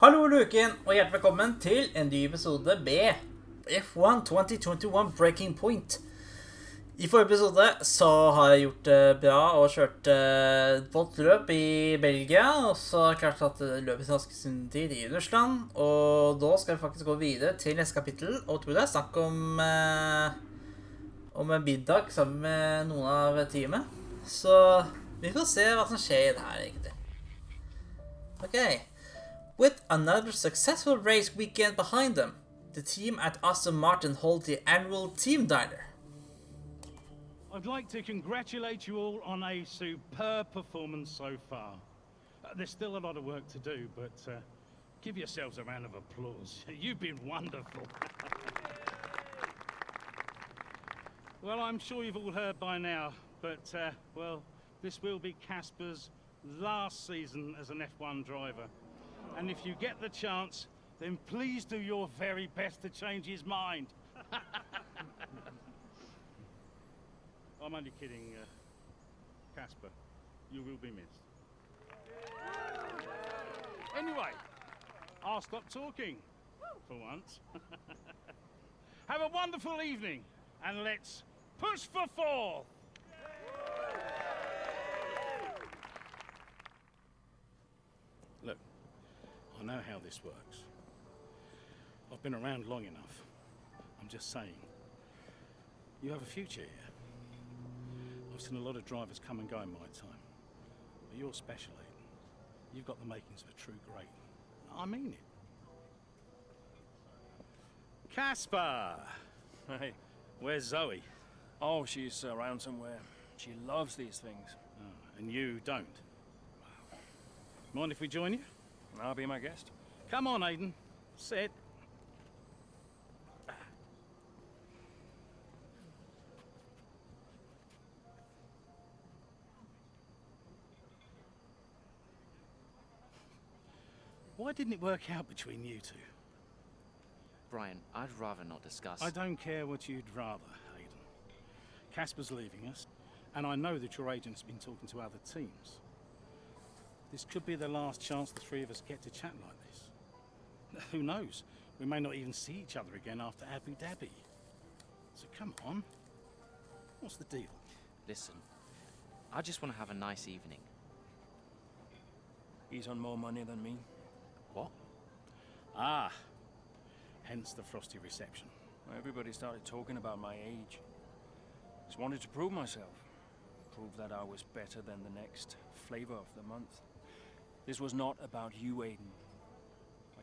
Hallo Luken, og hjertelig velkommen til en ny episode med F1 2021 Breaking Point. I forrige episode så har jeg gjort det bra og kjørt et godt løp i Belgia, og så har jeg klart at løpet i raskest tid i Russland, og da skal vi faktisk gå videre til neste kapittel, og tror det er snakk om en middag sammen med noen av teamet. Så vi får se hva som skjer i det her egentlig. Ok. With another successful race weekend behind them, the team at Aston Martin hold the annual team diner. I'd like to congratulate you all on a superb performance so far. There's still a lot of work to do, but give yourselves a round of applause. You've been wonderful. Well, I'm sure you've all heard by now, but, well, this will be Casper's last season as an F1 driver. And if you get the chance, then please do your very best to change his mind. I'm only kidding, Casper. You will be missed. Anyway, I'll stop talking, for once. Have a wonderful evening, and let's push for fourth! Look, I know how this works. I've been around long enough. I'm just saying, you have a future here. I've seen a lot of drivers come and go in my time. But you're special, Aiden. You've got the makings of a true great. I mean it. Casper! Hey. Where's Zoe? Oh, she's around somewhere. She loves these things. Oh, and you don't? Mind if we join you? I'll be my guest. Come on, Aiden. Sit. Why didn't it work out between you two? Brian, I'd rather not discuss. I don't care what you'd rather, Aiden. Casper's leaving us, and I know that your agent's been talking to other teams. This could be the last chance the three of us get to chat like this. Who knows? We may not even see each other again after Abu Dhabi. So come on. What's the deal? Listen, I just want to have a nice evening. He's on more money than me. What? Ah. Hence the frosty reception. Everybody started talking about my age. Just wanted to prove myself. Prove that I was better than the next flavor of the month. This was not about you, Aiden. I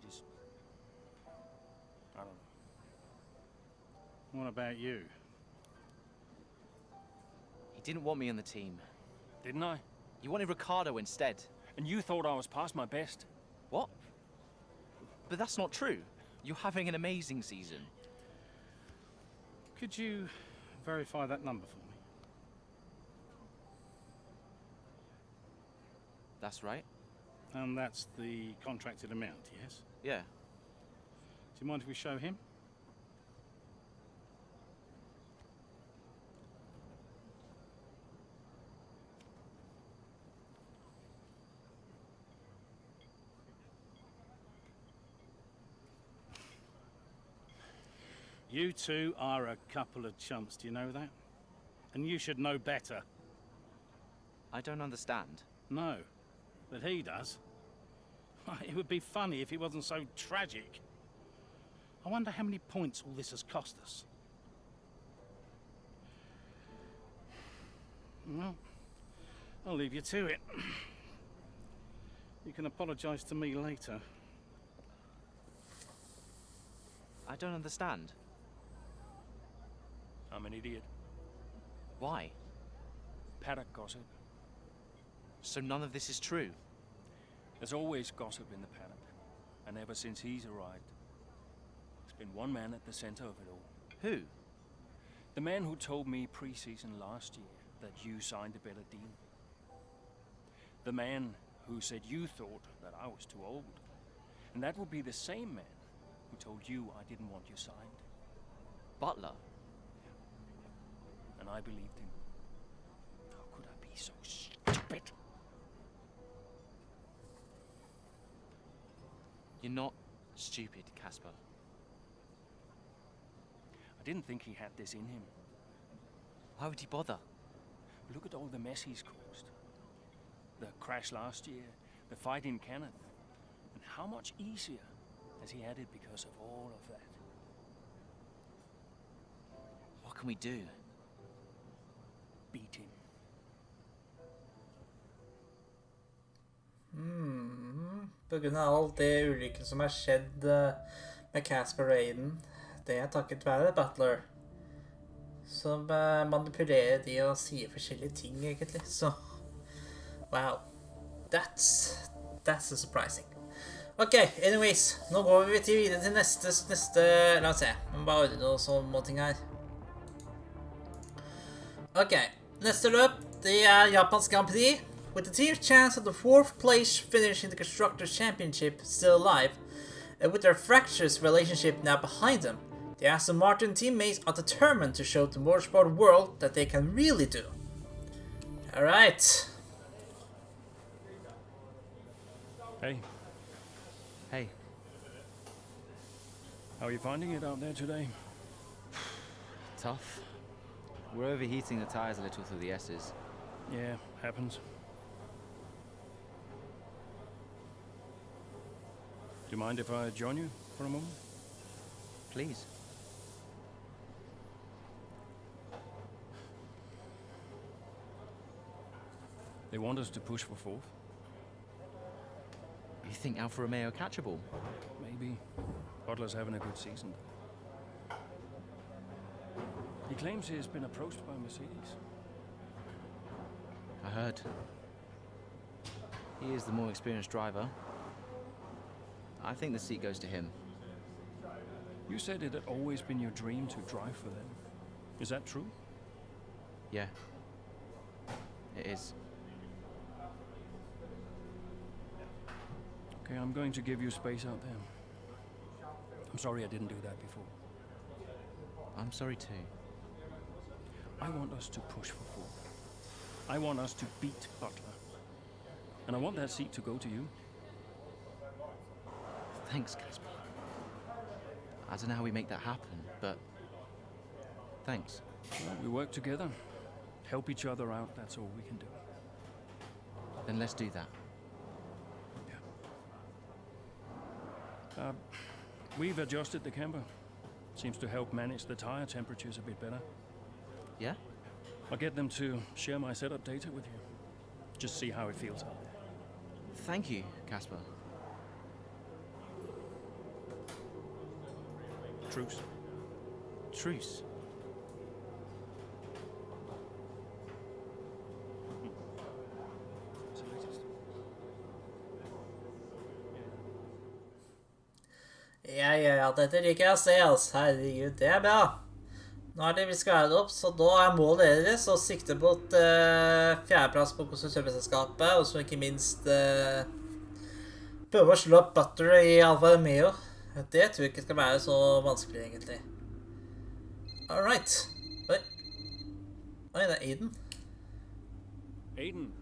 don't know. What about you? He didn't want me on the team. Didn't I? You wanted Ricardo instead. And you thought I was past my best. What? But that's not true. You're having an amazing season. Could you verify that number for me? That's right. And that's the contracted amount, yes? Yeah. Do you mind if we show him? You two are a couple of chumps, do you know that? And you should know better. I don't understand. No, but he does. It would be funny if it wasn't so tragic. I wonder how many points all this has cost us. Well, I'll leave you to it. You can apologize to me later. I don't understand. I'm an idiot. Why? Paddock gossip. So none of this is true? There's always gossip in the paddock. And ever since he's arrived, there's been one man at the center of it all. Who? The man who told me pre-season last year that you signed a better deal. The man who said you thought that I was too old. And that would be the same man who told you I didn't want you signed. Butler? And I believed him. How could I be so stupid? You're not stupid, Casper. I didn't think he had this in him. Why would he bother? Look at all the mess he's caused. The crash last year, the fight in Canada. And how much easier has he had it because of all of that? What can we do? Beat him. På grunn av alt det ulykken som har skjedd med Casper og Aiden, det er takket være Butler, som manipulerer de og sier forskjellige ting, egentlig. Så, wow. That's surprising. Ok, anyways, nå går vi videre til neste, la oss se, jeg må bare ordne noen sånne ting her. Ok, neste løp, det er Japans Grand Prix, with the team's chance of the 4th place finish in the Constructors' Championship still alive, and with their fractious relationship now behind them, the Aston Martin teammates are determined to show the motorsport world that they can really do. Alright. Hey, Hey, how are you finding it out there today? tough. We're overheating the tires a little through the S's. Yeah, happens. Do you mind if I join you for a moment? Please. They want us to push for 4th. You think Alfa Romeo catchable? Maybe. Butler's having a good season. He claims he's been approached by Mercedes. I heard. He is the more experienced driver. I think the seat goes to him. You said it had always been your dream to drive for them. Is that true? Yeah. It is. Okay, I'm going to give you space out there. I'm sorry I didn't do that before. I'm sorry too. I want us to push for 4th. I want us to beat Butler. And I want that seat to go to you. Thanks, Casper. I don't know how we make that happen, but thanks. Well, we work together. Help each other out, that's all we can do. Then let's do that. We've adjusted the camber. Seems to help manage the tire temperatures a bit better. Yeah? I'll get them to share my setup data with you. Just see how it feels out there. Thank you, Casper. Truce. Truce. Ja, dette liker jeg å se, altså. Herregud, det er bra. Nå har de blitt skværet opp, så da er målet deres å sikte på et fjerdeplass på konstruktørselskapet, og så ikke minst prøve å slå opp Butler i Alfa Romeo. Det tror jeg ikke skal være så vanskelig, egentlig. Alright. Oi, det er Aiden. Aiden.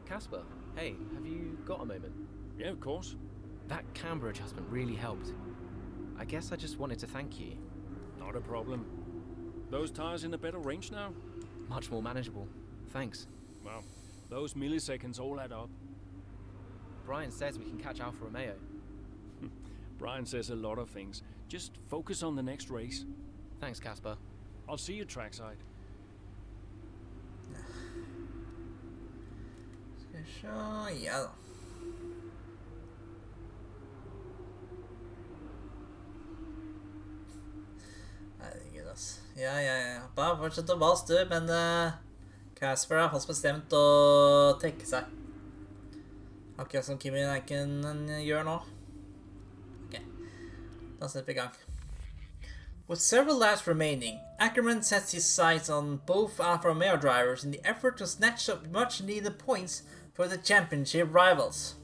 Casper, hey, have you got a moment? Yeah, of course. That camber adjustment really helped. I guess I just wanted to thank you. Not a problem. Those tires in a better range now? Much more manageable. Thanks. Well, those milliseconds all add up. Brian says we can catch Alfa Romeo. Brian says a lot of things. Just focus on the next race. Thanks, Casper. I'll see you trackside. Skal vi se, ja da. Herregud, altså. Ja. Bare fortsett å base, du, men Casper har fast bestemt å trekke seg. Akkurat som Kimi Räikkönen gjør nå. Ok, da setter vi i gang. With several laps remaining, Ackerman sets his sights on both Alfa Romeo drivers in the effort to snatch up much-needed points for the championship rivals.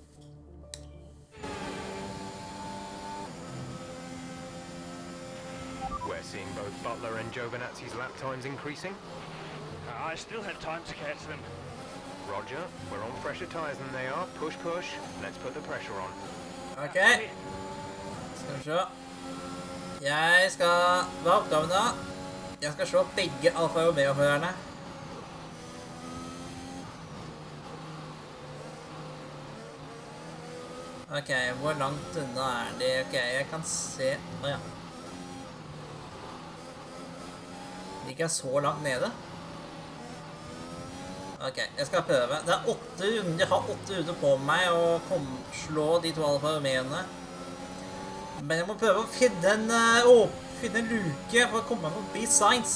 We're seeing both Butler and Giovinazzi's lap times increasing. I still have time to catch them. Roger, we're on fresher tyres than they are. Push. Let's put the pressure on. Okay. Skal vi se. Jeg skal... Hva er oppgaven da? Jeg skal slå begge alfa og omega-førerne. Ok, hvor langt unna er de? Ok, jeg kan se... Åja. De er ikke så langt nede. Ok, jeg skal prøve. Det er 8 runder. Jeg har 8 runder på meg å slå de 2 alfa og omega-ene. Men jeg må prøve å finne en luke for å komme meg forbi syns.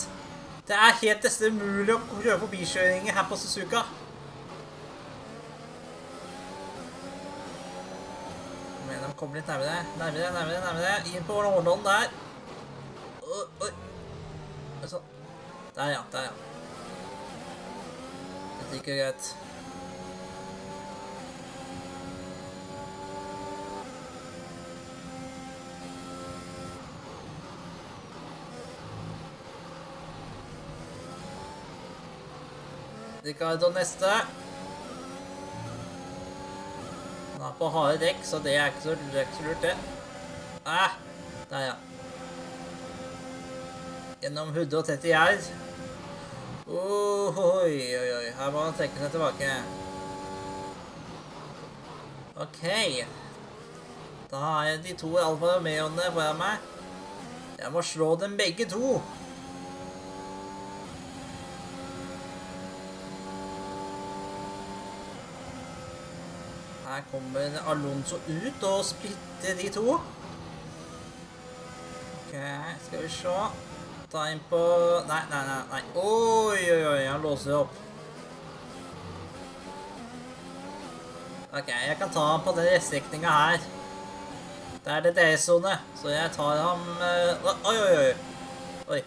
Det er helt nesten umulig å prøve forbikjøringer her på Suzuka. Men de kommer litt nærmere. Inn på Nordlån der. Oi. Sånn. Der ja. Det gikk jo greit. Ricardo neste. Han er på harde dekk, så det er ikke så lurt det. Der ja. Gjennom 130 gjerd. Oi. Her må han trekke seg tilbake. Ok. Da har jeg de 2 alfa og omega-ene foran meg. Jeg må slå dem begge 2. Her kommer Alonso ut og splitter de 2. Ok, skal vi se. Ta inn på... Nei. Oi, han låser opp. Ok, jeg kan ta han på den restrekningen her. Det er det DS-zone, så jeg tar ham... Oi.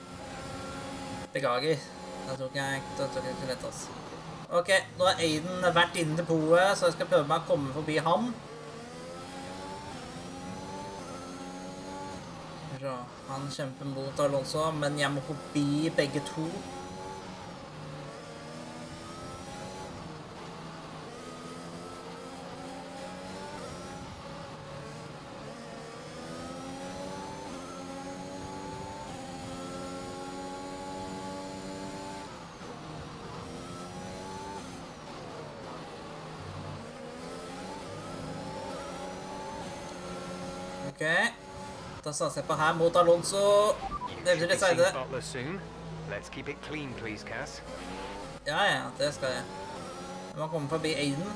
Beklager. Jeg tror ikke jeg kunne lett, altså. Ok, nå har Aiden vært inne til poet, så jeg skal prøve meg å komme forbi ham. Han kjemper mot Alonso, men jeg må forbi begge 2. Ok. Da satser jeg på her mot Alonso. Det blir litt seide. Ja, det skal jeg. Jeg må komme forbi Aiden.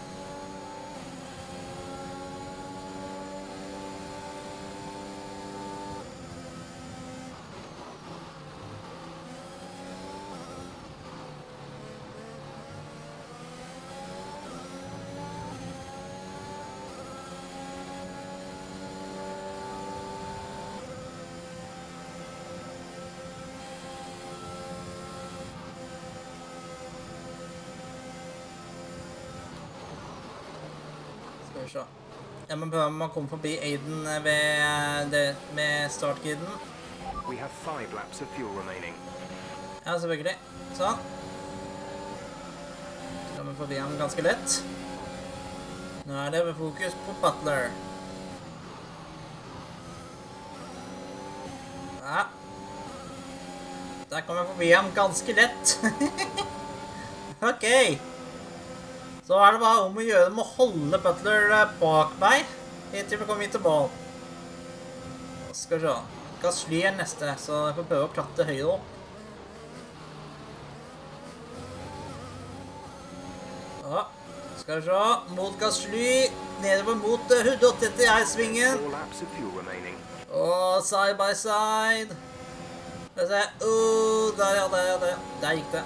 Jeg må prøve å komme forbi Aiden med startgriden. Ja, selvfølgelig. Sånn. Så kommer vi forbi ham ganske lett. Nå er det ved fokus på Butler. Ja. Der kommer jeg forbi ham ganske lett. Ok. Så er det bare om å gjøre med å holde Butler bak meg, helt til vi kommer hit til ball. Skal vi se. Gasly er neste, så jeg får prøve å klatre høyere opp. Ja, skal vi se. Mot Gasly, nedover mot 180 i-svingen. Og side by side. Skal vi se. Der ja. Der gikk det.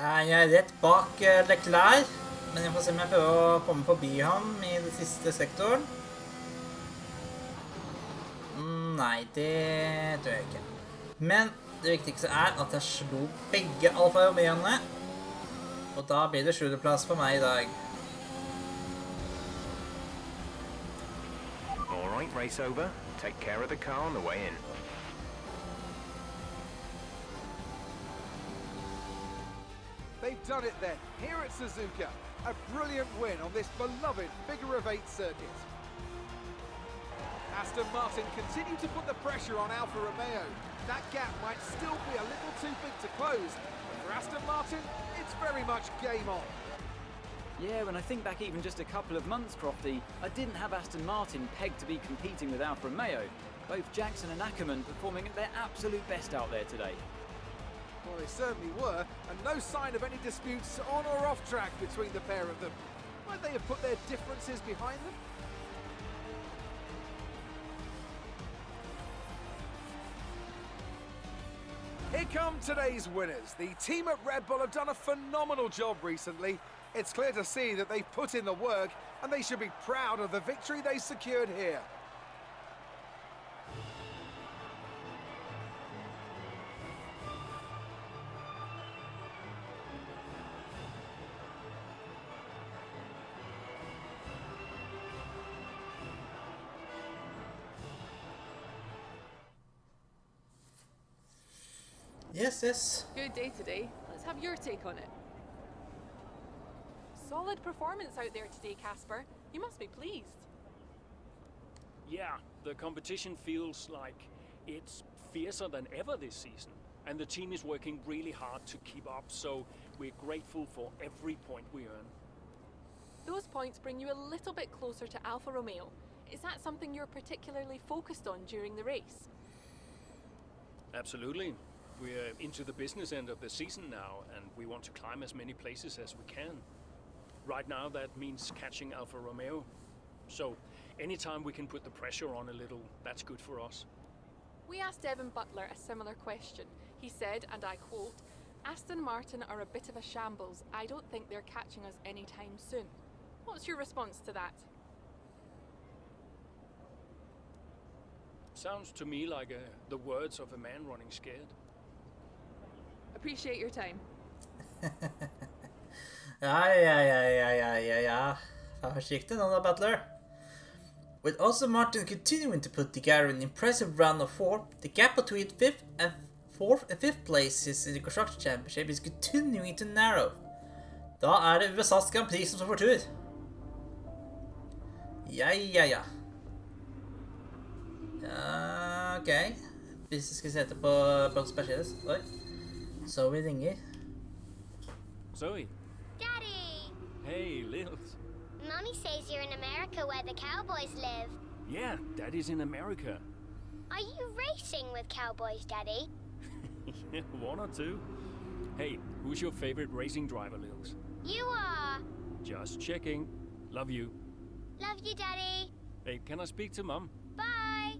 Jeg er rett bak Leclerc, men jeg får se om jeg prøver å komme forbi ham i den siste sektoren. Nei, det tror jeg ikke. Men det viktigste er at jeg slo begge alfa og omega-ene, og da blir det 7. plass for meg i dag. All right, race over. Take care of the car on the way in. done it then, here at Suzuka. A brilliant win on this beloved figure-of-8 circuit. Aston Martin continue to put the pressure on Alfa Romeo. That gap might still be a little too big to close, but for Aston Martin, it's very much game on. Yeah, when I think back even just a couple of months, Crofty, I didn't have Aston Martin pegged to be competing with Alfa Romeo. Both Jackson and Ackerman performing at their absolute best out there today. Well, they certainly were, and no sign of any disputes on or off track between the pair of them. Might they have put their differences behind them? Here come today's winners. The team at Red Bull have done a phenomenal job recently. It's clear to see that they've put in the work, and they should be proud of the victory they secured here. Yes. Good day today. Let's have your take on it. Solid performance out there today, Casper. You must be pleased. Yeah, the competition feels like it's fiercer than ever this season. And the team is working really hard to keep up, so we're grateful for every point we earn. Those points bring you a little bit closer to Alfa Romeo. Is that something you're particularly focused on during the race? Absolutely. We're into the business end of the season now, and we want to climb as many places as we can. Right now, that means catching Alfa Romeo. So, anytime we can put the pressure on a little, that's good for us. We asked Evan Butler a similar question. He said, and I quote, "Aston Martin are a bit of a shambles. I don't think they're catching us anytime soon." What's your response to that? Sounds to me like the words of a man running scared. Appreciate your time. Ja. Vær forsiktig nå da, Butler. With Aston Martin continuing to put together an impressive run of 4, the gap between 5th and 5th places in the Construction Championship is continuing to narrow. Da det USAs Grand Prix som står for tur. Ja. Ok. Hvis jeg skal sette på Bronx Mercedes. Oi. Zoe ringer. Zoe. Daddy! Hey, Lils. Mommy says you're in America where the cowboys live. Yeah, Daddy's in America. Are you racing with cowboys, Daddy? One or two. Hey, who's your favorite racing driver, Lils? You are. Just checking. Love you. Love you, Daddy. Hey, can I speak to Mom? Bye.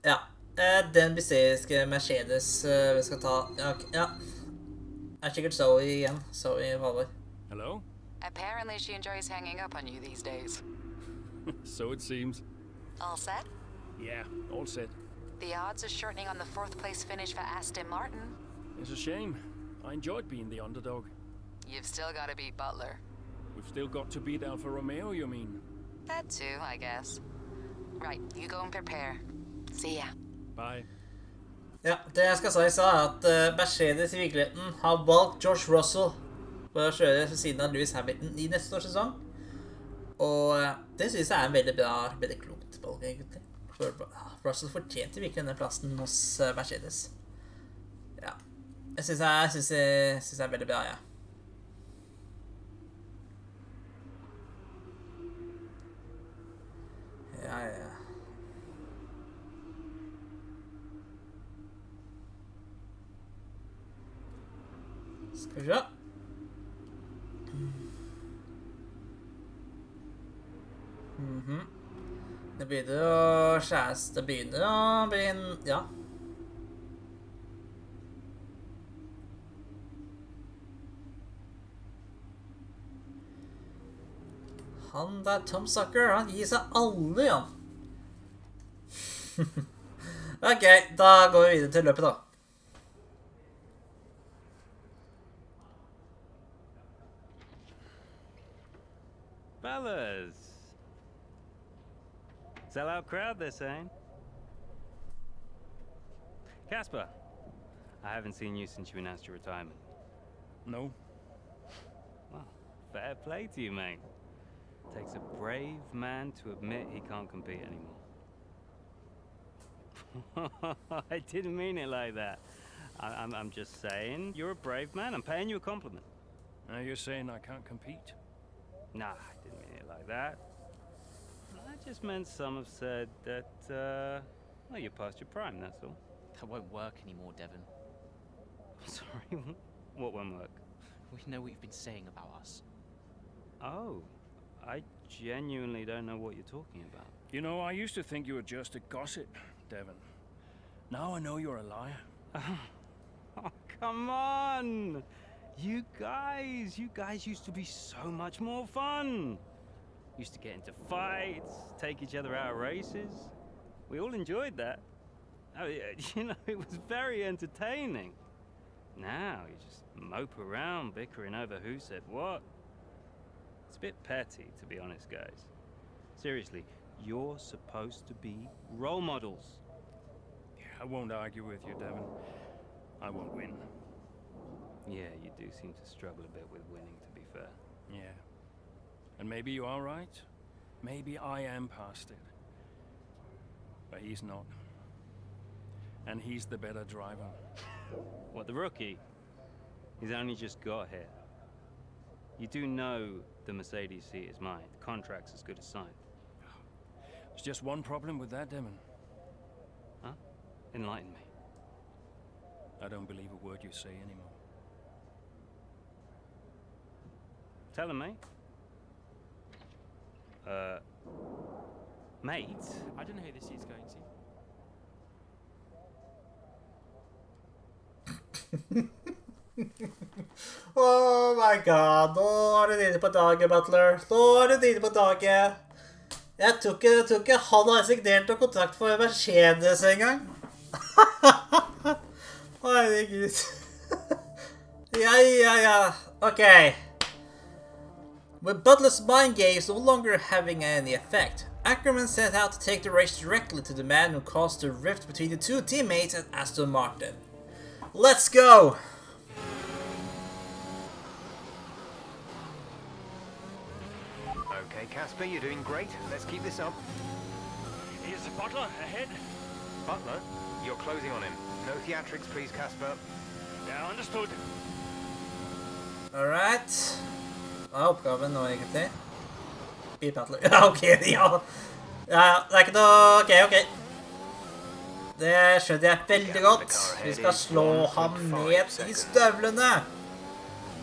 Ja. Den bistariske Mercedes vi skal ta. Ja. Sikkert Zoe igjen. Zoe Valor. Hello? Apparently she enjoys hanging up on you these days. So it seems. All set? Yeah, all set. The odds are shortening on the 4th place finish for Aston Martin. It's a shame. I enjoyed being the underdog. You've still got to beat Butler. We've still got to beat Alfa Romeo, you mean? That too, I guess. Right, you go and prepare. See ya. Bye. Ja, det jeg skal si at Mercedes i virkeligheten har valgt George Russell for å kjøre ved siden av Lewis Hamilton i neste års sesong. Og det synes jeg en veldig bra, veldig klokt valg egentlig. For Russell fortjente virkelig denne plassen hos Mercedes. Ja, jeg synes det veldig bra, ja. Ja. Skal vi se. Det begynner å skjæres. Det begynner å bli en... Ja. Han der Tom Sucker, han gir seg aldri, han. Ok, da går vi videre til løpet da. Fellas! Sell-out crowd this, ain't? Casper, I haven't seen you since you announced your retirement. No. Well, fair play to you, mate. Takes a brave man to admit he can't compete anymore. I didn't mean it like that. I'm just saying, you're a brave man. I'm paying you a compliment. Now you're saying I can't compete? Nah, I didn't mean it like that. I just meant some have said that, well, you're past your prime, that's all. That won't work anymore, Devon. Sorry, what won't work? We know what you've been saying about us. Oh, I genuinely don't know what you're talking about. You know, I used to think you were just a gossip, Devon. Now I know you're a liar. Oh, come on! You guys used to be so much more fun. Used to get into fights, take each other out of races. We all enjoyed that. I mean, you know, it was very entertaining. Now you just mope around bickering over who said what. It's a bit petty, to be honest, guys. Seriously, you're supposed to be role models. Yeah, I won't argue with you, Devon. I won't win. Yeah, you do seem to struggle a bit with winning, to be fair. Yeah. And maybe you are right. Maybe I am past it. But he's not. And he's the better driver. What, the rookie? He's only just got here. You do know the Mercedes seat is mine. The contract's as good as signed. There's just one problem with that, Devon. Huh? Enlighten me. I don't believe a word you say anymore. Tell him, mate. Mate? I don't know who this is going to. Oh my god, nå er du nede på dagen, Butler. Nå er du nede på dagen. Jeg tror ikke han har signert noen kontrakt for Mercedes engang. Herregud. Ja. Okay. With Butler's mind games no longer having any effect, Ackerman set out to take the race directly to the man who caused the rift between the two teammates at Aston Martin. Let's go! Okay, Casper, you're doing great. Let's keep this up. Here's the Butler ahead. Butler, you're closing on him. No theatrics, please, Casper. Yeah, understood. Alright. Hva er oppgaven nå, egentlig? Butler. Ja, ok, ja. Ja, det er ikke noe... Ok. Det skjønner jeg veldig godt. Vi skal slå ham ned i støvlene.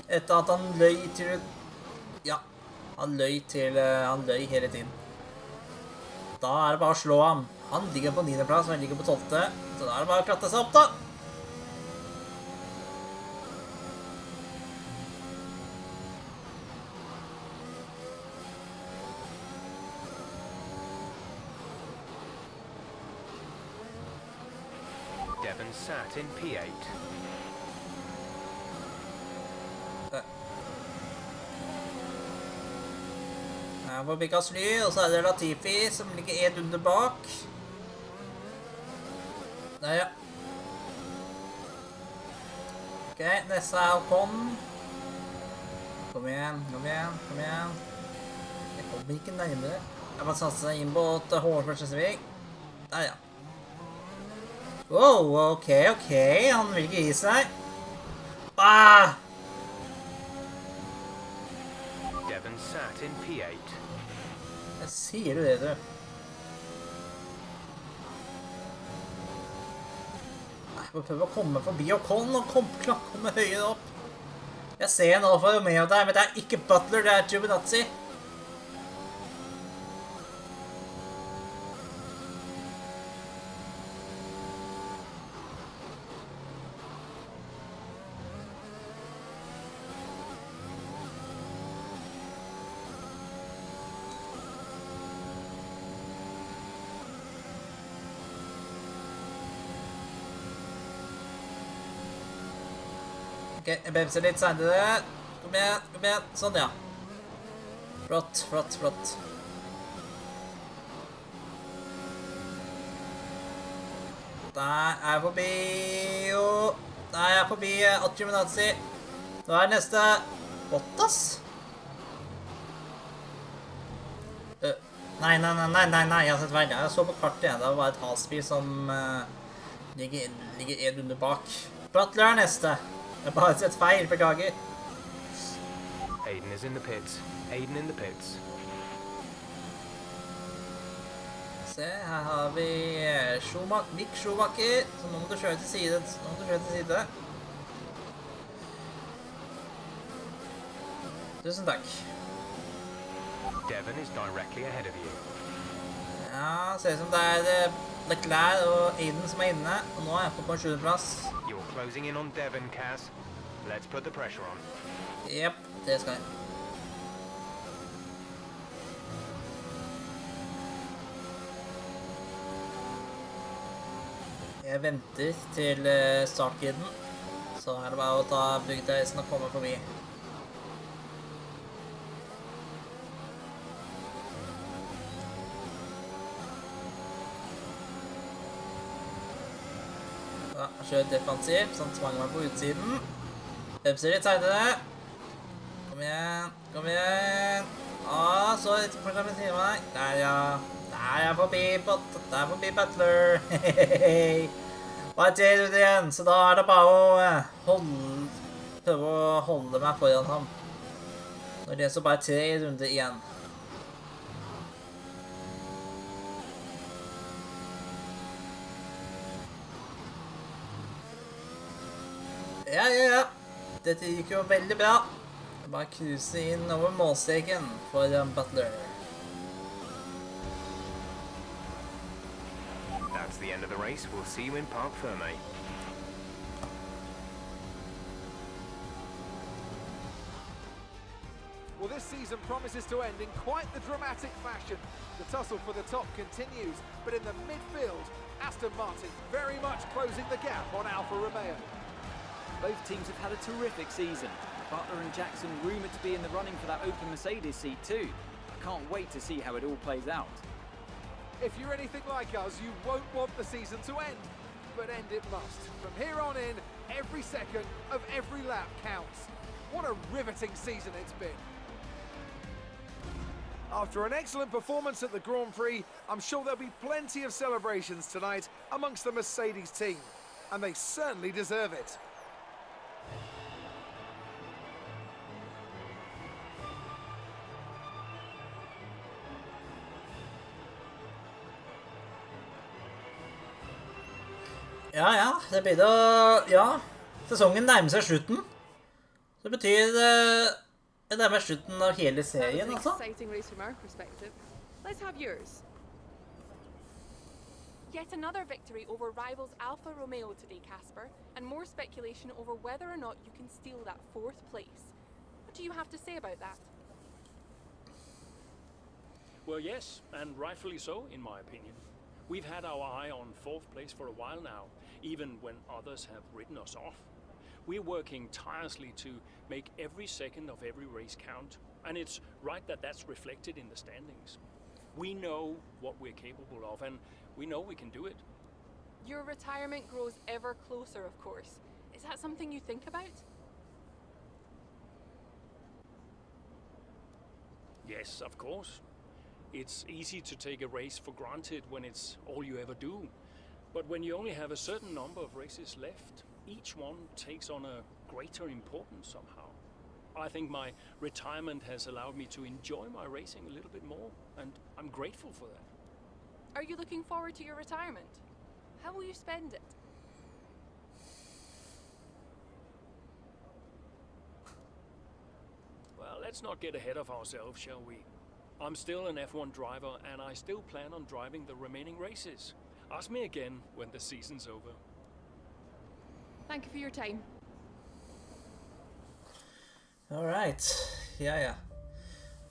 Etter at han løy til... Ja, han løy hele tiden. Da er det bare å slå ham. Han ligger på 9. plass, og han ligger på 12. Så da er det bare å klatre seg opp, da. Devon sat in P8. Her får Bikas fly, og så er det Latifi som ligger en runde bak. Der, ja. Ok, neste er Ocon. Kom igjen. Jeg kommer ikke nærmere. Jeg må satse seg inn på et hårførselsvig. Der, ja. Wow, ok. Han vil ikke gi seg. Ah! Devon sat in P8. Jeg sier du det, du. Jeg må prøve å komme forbi Ocon og komme høyere opp. Jeg ser en Alfa Romeo der, men det er ikke Butler, det er Giovinazzi. Ok, jeg bremser litt senere. Kom igjen. Sånn, ja. Flott. Der er jeg forbi, og Da er jeg forbi Giovinazzi. Da er neste Bottas. Nei, jeg har sett feil. Jeg så på kartet igjen. Det var et halsbil som ligger en runde bak. Butler er neste. Jeg har bare sett feil, beklager. Aiden is in the pits. Aiden in the pits. Se, her har vi Mick Schumacher, så nå må du kjøre til side. Tusen takk. Devon is directly ahead of you. Ja, ser ut som det er Leclerc og Aiden som er inne, og nå er jeg på 7. plass. You're closing in on Devon, Cass. Let's put the pressure on. Jep, det skal jeg. Jeg venter til starttiden, så er det bare å ta bygdereisen og komme forbi. Ja, kjør defensivt, sånn at mange var på utsiden. Bremser litt senere. Kom igjen. Så litt programmet til meg. Der, ja. Der er jeg forbi Butler. Bare 3 runder igjen, så da er det bare å prøve å holde meg foran ham. Når det er så bare 3 runder igjen. Ja. Dette gikk jo veldig bra. Bare cruise inn over målstreken for Butler. That's the end of the race. We'll see you in Parc Fermé. Well, this season promises to end in quite the dramatic fashion. The tussle for the top continues, but in the midfield, Aston Martin very much closing the gap on Alfa Romeo. Both teams have had a terrific season. Butler and Jackson rumoured to be in the running for that open Mercedes seat too. I can't wait to see how it all plays out. If you're anything like us, you won't want the season to end. But end it must. From here on in, every second of every lap counts. What a riveting season it's been. After an excellent performance at the Grand Prix, I'm sure there'll be plenty of celebrations tonight amongst the Mercedes team. And they certainly deserve it. Ja, det blir det. Ja, sesongen nærmer seg slutten. Det betyr det nærmer slutten av hele serien, altså. Exciting race from our perspective. Let's have yours. Yet another victory over rivals Alfa Romeo today, Casper, and more speculation over whether or not you can steal that 4th place. What do you have to say about that? Well, yes, and rightfully so, in my opinion. We've had our eye on 4th place for a while now, even when others have written us off. We're working tirelessly to make every second of every race count, and it's right that that's reflected in the standings. We know what we're capable of, and we know we can do it. Your retirement grows ever closer, of course. Is that something you think about? Yes, of course. It's easy to take a race for granted when it's all you ever do. But when you only have a certain number of races left, each one takes on a greater importance somehow. I think my retirement has allowed me to enjoy my racing a little bit more, and I'm grateful for that. Are you looking forward to your retirement? How will you spend it? Well, let's not get ahead of ourselves, shall we? I'm still an F1 driver, and I still plan on driving the remaining races. Ask me again when the season's over. Thank you for your time. Alright, yeah.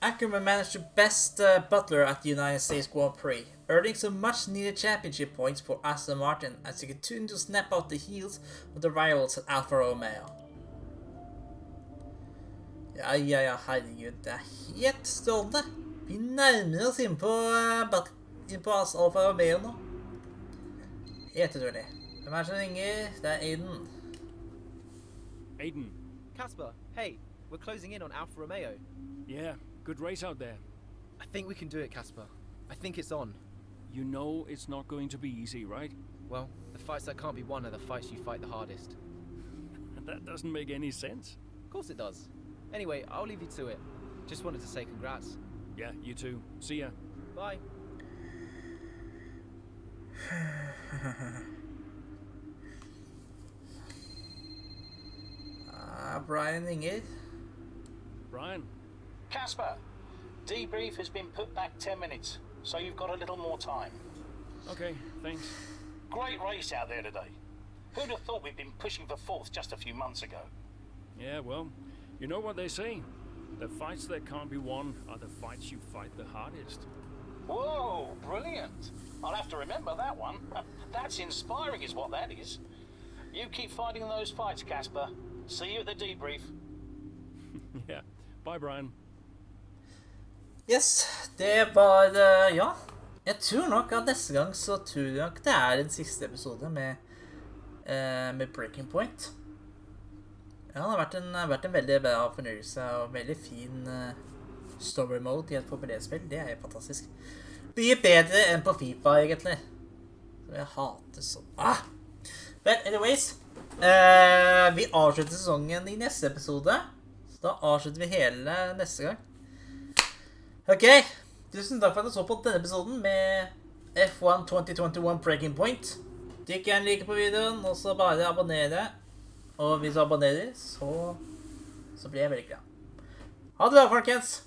Ackerman managed to best Butler at the United States Grand Prix, earning some much-needed championship points for Aston Martin as he continued to snap out the heels of the rivals at Alfa Romeo. Ja, herregud, det er helt strålende. Vi nærmer oss inn på Alfa Romeo nå. Helt utrolig. Hvem er det som ringer? Det er Aiden. Aiden. Casper, hey, we're closing in on Alfa Romeo. Yeah, good race out there. I think we can do it, Casper. I think it's on. You know it's not going to be easy, right? Well, the fights that can't be won are the fights you fight the hardest. That doesn't make any sense. Of course it does. Anyway, I'll leave you to it. Just wanted to say congrats. Yeah, you too. See ya. Bye. Brian Inger. Brian. Casper, debrief has been put back 10 minutes, so you've got a little more time. Okay, thanks. Great race out there today. Who'd have thought we'd been pushing for 4th just a few months ago? Yeah, well, you know what they say. The fights that can't be won are the fights you fight the hardest. Whoa, brilliant. I'll have to remember that one. That's inspiring is what that is. You keep fighting those fights, Casper. See you at the debrief. Yeah. Bye, Brian. Yes, det var, ja. Jeg tror nok at neste gang så tror jeg nok det er den siste episode med Breaking Point. Ja, det har vært en veldig bra fornøyelse og veldig fin story mode i et forberedelsesspill. Det er jo fantastisk. Mye bedre enn på FIFA, egentlig. Som jeg hater sånn. But anyways, vi avslutter sesongen i neste episode. Så da avslutter vi hele neste gang. Ok, tusen takk for at du så på denne episoden med F1 2021 Breaking Point. Trykk gjerne like på videoen, og så bare abonnere. Og hvis du abonnerer, så blir jeg veldig glad. Ha det bra, folkens!